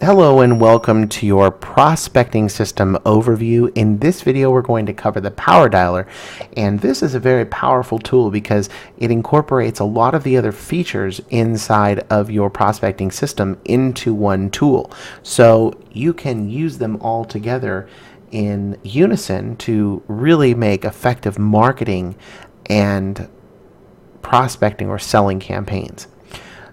Hello and welcome to your prospecting system overview. In this video, we're going to cover the Power Dialer, and this is a very powerful tool because it incorporates a lot of the other features inside of your prospecting system into one tool. So you can use them all together in unison to really make effective marketing and prospecting or selling campaigns.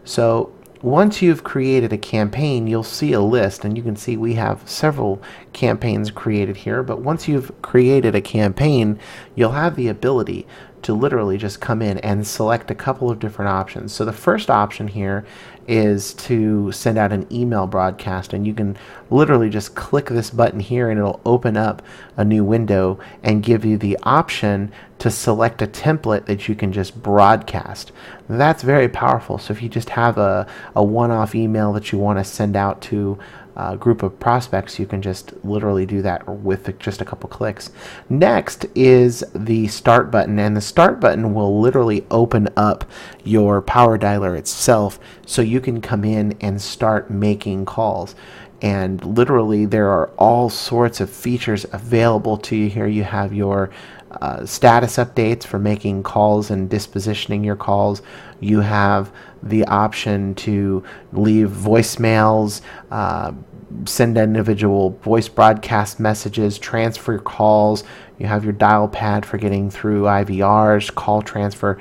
So once you've created a campaign, you'll see a list, and you can see we have several campaigns created here. But once you've created a campaign, you'll have the ability to literally just come in and select a couple of different options. So the first option here is to send out an email broadcast, and you can literally just click this button here and it'll open up a new window and give you the option to select a template that you can just broadcast. That's very powerful. So if you just have a one-off email that you want to send out to a group of prospects, you can just literally do that with just a couple clicks. Next is the start button, and the start button will literally open up your Power Dialer itself so you can come in and start making calls. And literally there are all sorts of features available to you here. You have your status updates for making calls and dispositioning your calls. You have the option to leave voicemails, send individual voice broadcast messages, transfer calls. You have your dial pad for getting through IVRs, call transfer.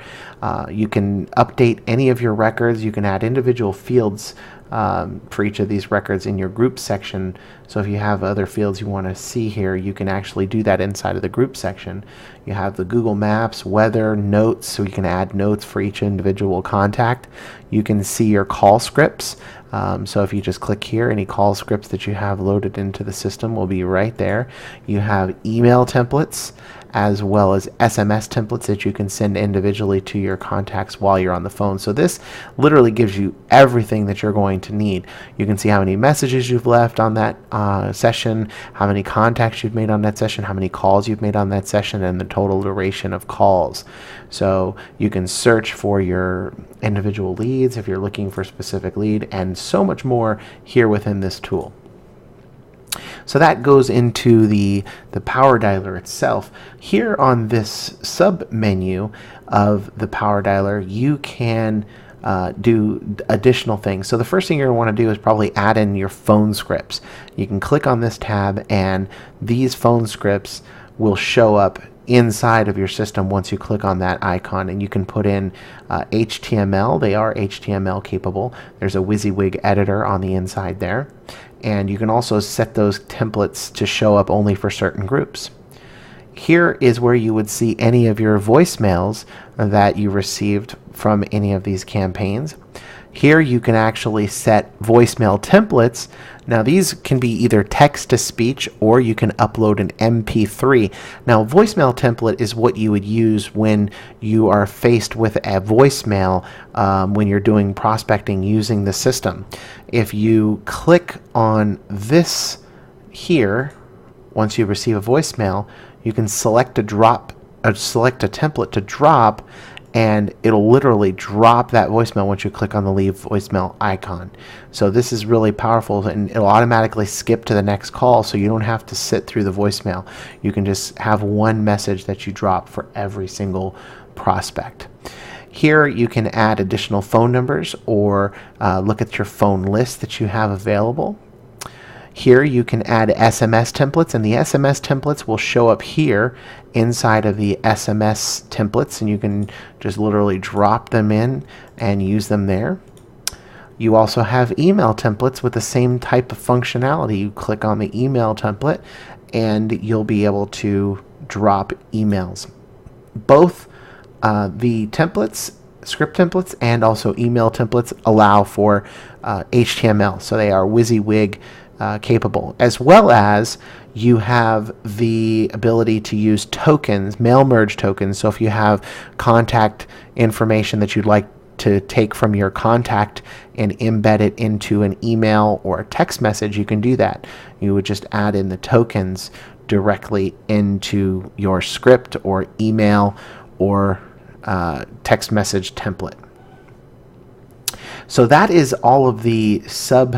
You can update any of your records. You can add individual fields for each of these records in your group section. So if you have other fields you want to see here, you can actually do that inside of the group section. You have the Google Maps, weather, notes, so you can add notes for each individual contact. You can see your call scripts. So if you just click here, any call scripts that you have loaded into the system will be right there. You have email templates as well as SMS templates that you can send individually to your contacts while you're on the phone. So this literally gives you everything that you're going to need. You can see how many messages you've left on that session, how many contacts you've made on that session, how many calls you've made on that session, and the total duration of calls. So you can search for your individual leads if you're looking for a specific lead, and so much more here within this tool. So that goes into the Power Dialer itself. Here on this sub menu of the Power Dialer, you can do additional things. So the first thing you're going to want to do is probably add in your phone scripts. You can click on this tab, and these phone scripts will show up inside of your system once you click on that icon, and you can put in HTML. They are HTML capable. There's a WYSIWYG editor on the inside there, and you can also set those templates to show up only for certain groups. Here is where you would see any of your voicemails that you received from any of these campaigns. Here you can actually set voicemail templates. Now these can be either text to speech, or you can upload an MP3. Now voicemail template is what you would use when you are faced with a voicemail when you're doing prospecting using the system. If you click on this here, once you receive a voicemail, you can select a template to drop, and it'll literally drop that voicemail once you click on the leave voicemail icon. So this is really powerful, and it'll automatically skip to the next call, so you don't have to sit through the voicemail. You can just have one message that you drop for every single prospect. Here you can add additional phone numbers, or look at your phone list that you have available. Here you can add SMS templates, and the SMS templates will show up here inside of the SMS templates, and you can just literally drop them in and use them there. You also have email templates with the same type of functionality. You click on the email template and you'll be able to drop emails. Both the templates, script templates, and also email templates allow for HTML, so they are WYSIWYG capable, as well as you have the ability to use tokens, mail merge tokens. So if you have contact information that you'd like to take from your contact and embed it into an email or a text message, you can do that. You would just add in the tokens directly into your script or email or text message template. So that is all of the sub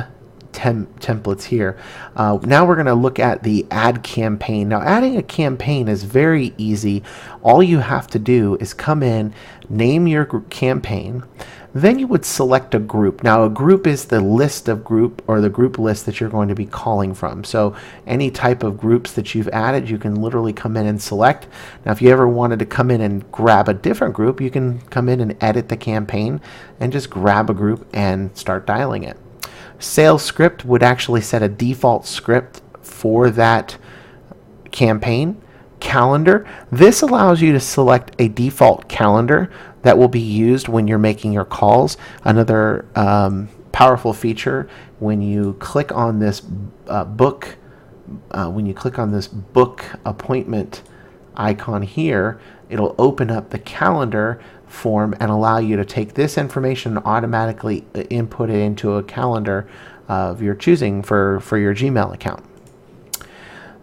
templates here. Now we're going to look at the add campaign. Now adding a campaign is very easy. All you have to do is come in, name your campaign, then you would select a group. Now a group is the list of group, or the group list that you're going to be calling from. So any type of groups that you've added, you can literally come in and select. Now if you ever wanted to come in and grab a different group, you can come in and edit the campaign and just grab a group and start dialing it. Sales script would actually set a default script for that campaign. Calendar, this allows you to select a default calendar that will be used when you're making your calls. Another powerful feature, when you click on this book appointment icon here, it'll open up the calendar form and allow you to take this information and automatically input it into a calendar of your choosing for your Gmail account.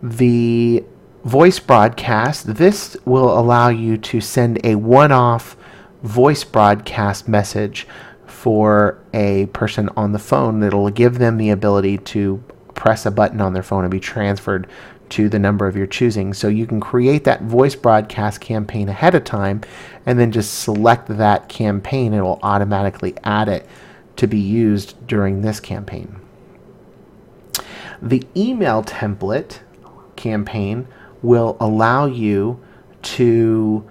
The voice broadcast, this will allow you to send a one-off voice broadcast message for a person on the phone. That'll give them the ability to press a button on their phone and be transferred to the number of your choosing. So you can create that voice broadcast campaign ahead of time and then just select that campaign. It will automatically add it to be used during this campaign. The email template campaign will allow you to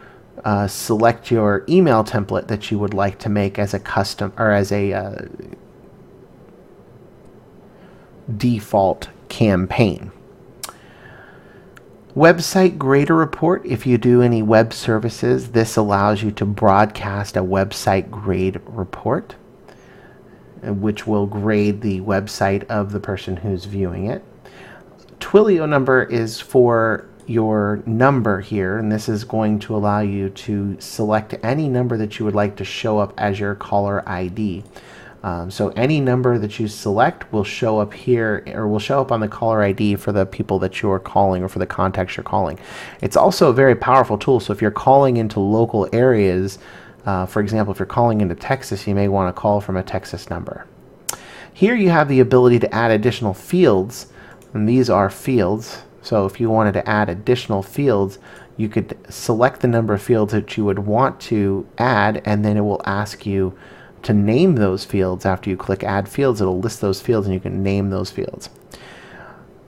select your email template that you would like to make as a custom, or as a default campaign. Website grader report. If you do any web services, this allows you to broadcast a website grade report, which will grade the website of the person who's viewing it. Twilio number is for your number here, and this is going to allow you to select any number that you would like to show up as your caller ID. So any number that you select will show up here, or will show up on the caller ID for the people that you're calling, or for the contacts you're calling. It's also a very powerful tool. So if you're calling into local areas, for example, if you're calling into Texas, you may want to call from a Texas number. Here you have the ability to add additional fields, and these are fields. So if you wanted to add additional fields, you could select the number of fields that you would want to add, and then it will ask you to name those fields. After you click add fields, it'll list those fields and you can name those fields.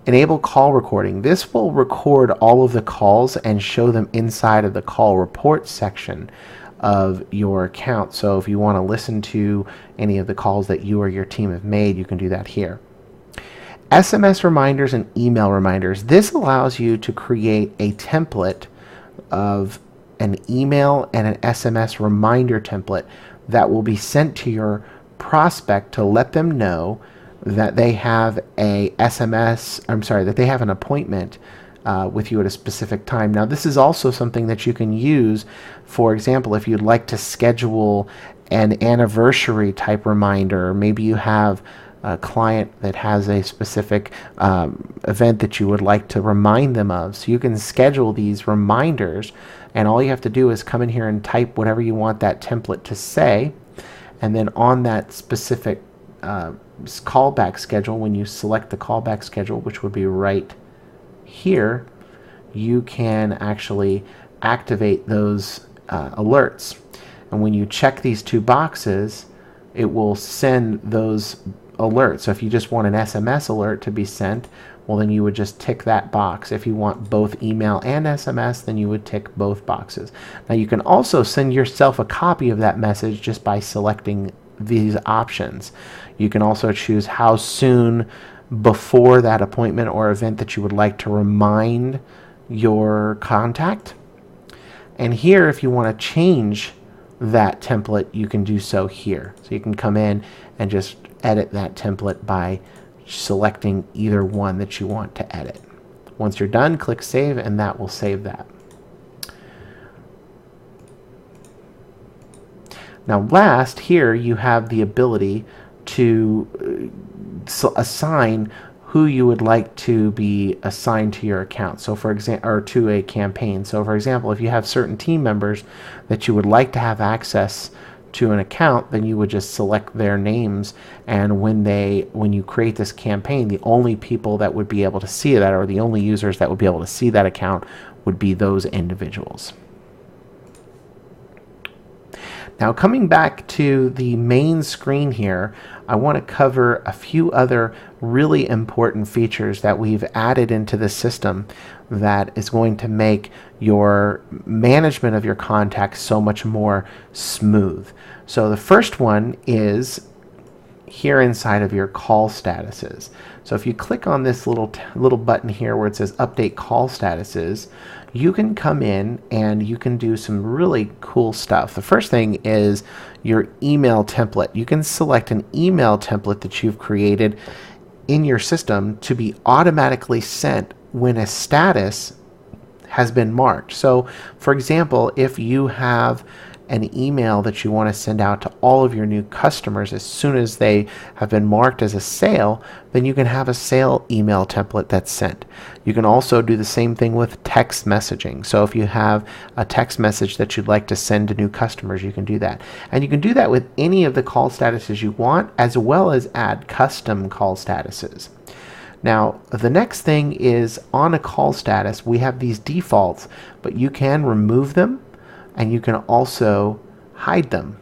Enable call recording. This will record all of the calls and show them inside of the call report section of your account. So if you want to listen to any of the calls that you or your team have made, you can do that here. SMS reminders and email reminders. This allows you to create a template of an email and an SMS reminder template that will be sent to your prospect to let them know that they have a that they have an appointment with you at a specific time. Now this is also something that you can use, for example, if you'd like to schedule an anniversary type reminder. Maybe you have a client that has a specific event that you would like to remind them of. So you can schedule these reminders, and all you have to do is come in here and type whatever you want that template to say, and then on that specific callback schedule, when you select the callback schedule, which would be right here, you can actually activate those alerts. And when you check these two boxes, it will send those alerts. So if you just want an SMS alert to be sent, well, then you would just tick that box. If you want both email and SMS, then you would tick both boxes. Now you can also send yourself a copy of that message just by selecting these options. You can also choose how soon before that appointment or event that you would like to remind your contact. And here, if you want to change that template, you can do so here. So you can come in and just edit that template by selecting either one that you want to edit. Once you're done, click save, and that will save that. Now last, here you have the ability to assign who you would like to be assigned to your account. So for example, or to a campaign. So for example, if you have certain team members that you would like to have access to an account, then you would just select their names, and when you create this campaign, the only people that would be able to see that, or the only users that would be able to see that account, would be those individuals. Now, coming back to the main screen here, I want to cover a few other really important features that we've added into the system that is going to make your management of your contacts so much more smooth. So the first one is here inside of your call statuses. So if you click on this little button here where it says update call statuses, you can come in and you can do some really cool stuff. The first thing is your email template. You can select an email template that you've created in your system to be automatically sent when a status has been marked. So for example, if you have an email that you want to send out to all of your new customers as soon as they have been marked as a sale, then you can have a sale email template that's sent. You can also do the same thing with text messaging. So if you have a text message that you'd like to send to new customers, you can do that. And you can do that with any of the call statuses you want, as well as add custom call statuses. Now, the next thing is on a call status, we have these defaults, but you can remove them and you can also hide them.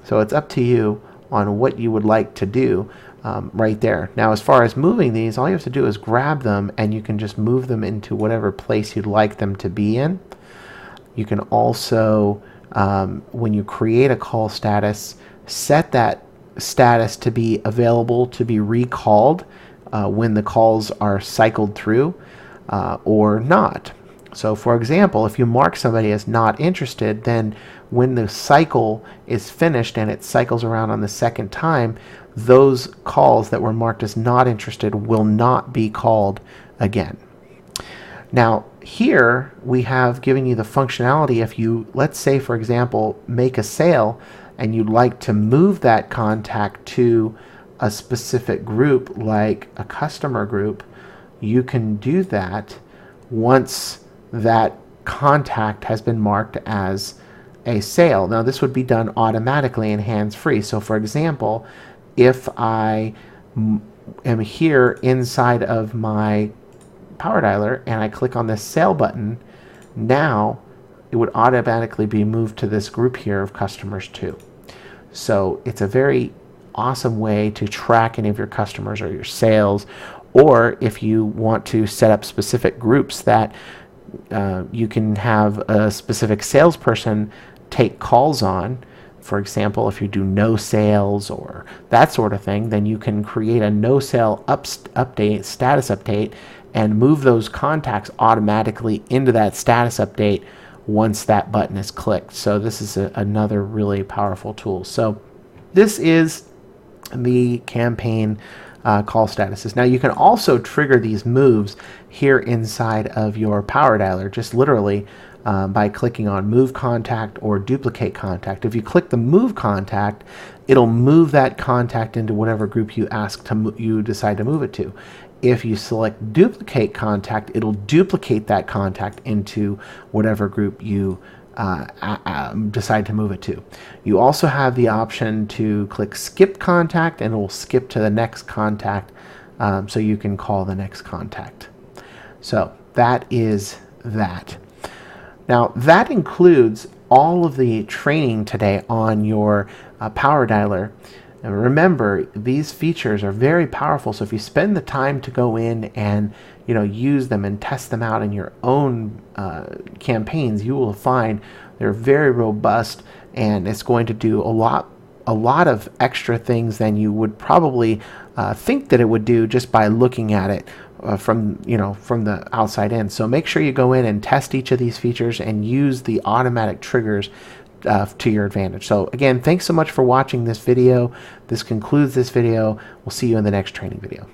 So it's up to you on what you would like to do right there. Now, as far as moving these, all you have to do is grab them and you can just move them into whatever place you'd like them to be in. You can also, when you create a call status, set that status to be available to be recalled when the calls are cycled through or not. So for example, if you mark somebody as not interested, then when the cycle is finished and it cycles around on the second time, those calls that were marked as not interested will not be called again. Now here we have given you the functionality. If you, let's say for example, make a sale and you'd like to move that contact to a specific group like a customer group, you can do that once that contact has been marked as a sale. Now this would be done automatically and hands-free. So for example, if I am here inside of my Power Dialer and I click on this sale button, now it would automatically be moved to this group here of customers too. So it's a very awesome way to track any of your customers or your sales, or if you want to set up specific groups that you can have a specific salesperson take calls on. For example, if you do no sales or that sort of thing, then you can create a no sale update, status update, and move those contacts automatically into that status update once that button is clicked. So this is another really powerful tool. So this is the campaign call statuses. Now you can also trigger these moves here inside of your Power Dialer, just literally by clicking on move contact or duplicate contact. If you click the move contact, it'll move that contact into whatever group you you decide to move it to. If you select duplicate contact, it'll duplicate that contact into whatever group you decide to move it to. You also have the option to click skip contact and it will skip to the next contact, so you can call the next contact. So that is that. Now that includes all of the training today on your Power Dialer. And remember, these features are very powerful, so if you spend the time to go in and use them and test them out in your own campaigns, you will find they're very robust, and it's going to do a lot of extra things than you would probably think that it would do just by looking at it from the outside in. So make sure you go in and test each of these features and use the automatic triggers to your advantage. So again, thanks so much for watching this video. This concludes this video. We'll see you in the next training video.